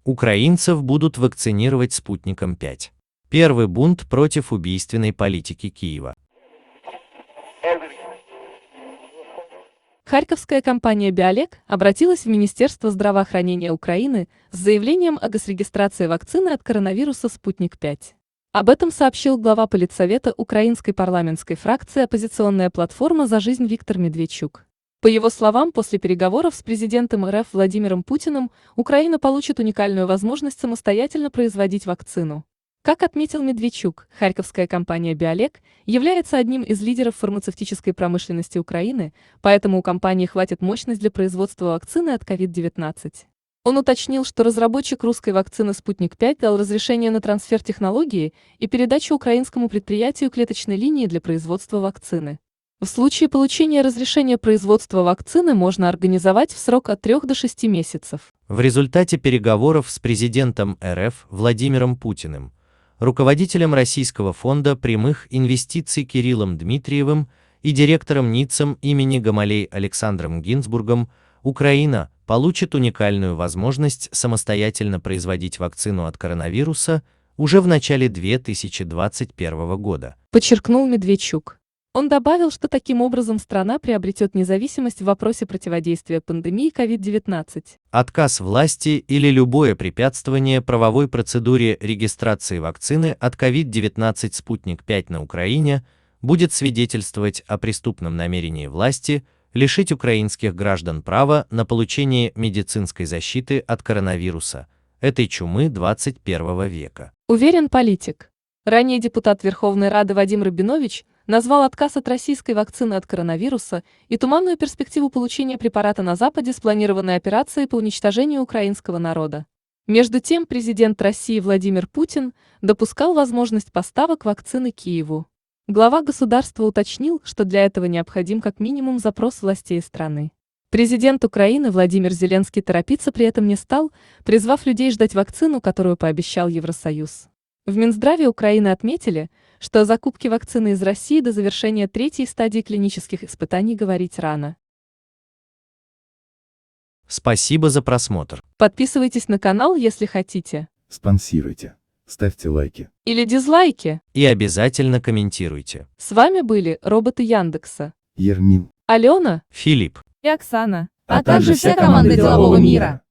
Украинцев будут вакцинировать спутником 5. Первый бунт против убийственной политики Киева. Харьковская компания «Биолек» обратилась в Министерство здравоохранения Украины с заявлением о госрегистрации вакцины от коронавируса «Спутник-5». Об этом сообщил глава Политсовета украинской парламентской фракции «Оппозиционная платформа за жизнь» Виктор Медведчук. По его словам, после переговоров с президентом РФ Владимиром Путиным Украина получит уникальную возможность самостоятельно производить вакцину. Как отметил Медведчук, харьковская компания «Биолек» является одним из лидеров фармацевтической промышленности Украины, поэтому у компании хватит мощность для производства вакцины от COVID-19. Он уточнил, что разработчик русской вакцины «Спутник-5» дал разрешение на трансфер технологии и передачу украинскому предприятию клеточной линии для производства вакцины. В случае получения разрешения производства вакцины можно организовать в срок от 3 до 6 месяцев. В результате переговоров с президентом РФ Владимиром Путиным, руководителем Российского фонда прямых инвестиций Кириллом Дмитриевым и директором НИЦом имени Гамалей Александром Гинзбургом, Украина получит уникальную возможность самостоятельно производить вакцину от коронавируса уже в начале 2021 года, подчеркнул Медведчук. Он добавил, что таким образом страна приобретет независимость в вопросе противодействия пандемии COVID-19. Отказ власти или любое препятствование правовой процедуре регистрации вакцины от COVID-19 «Спутник-5» на Украине будет свидетельствовать о преступном намерении власти лишить украинских граждан права на получение медицинской защиты от коронавируса, этой чумы 21 века. Уверен политик. Ранее депутат Верховной Рады Вадим Рабинович назвал отказ от российской вакцины от коронавируса и туманную перспективу получения препарата на Западе спланированной операцией по уничтожению украинского народа. Между тем, президент России Владимир Путин допускал возможность поставок вакцины Киеву. Глава государства уточнил, что для этого необходим как минимум запрос властей страны. Президент Украины Владимир Зеленский торопиться при этом не стал, призвав людей ждать вакцину, которую пообещал Евросоюз. В Минздраве Украины отметили, что о закупке вакцины из России до завершения 3-й стадии клинических испытаний говорить рано. Спасибо за просмотр. Подписывайтесь на канал, если хотите. Спонсируйте, ставьте лайки. Или дизлайки. И обязательно комментируйте. С вами были роботы Яндекса. Ермин. Алена, Филипп. и Оксана, А также вся команда делового мира.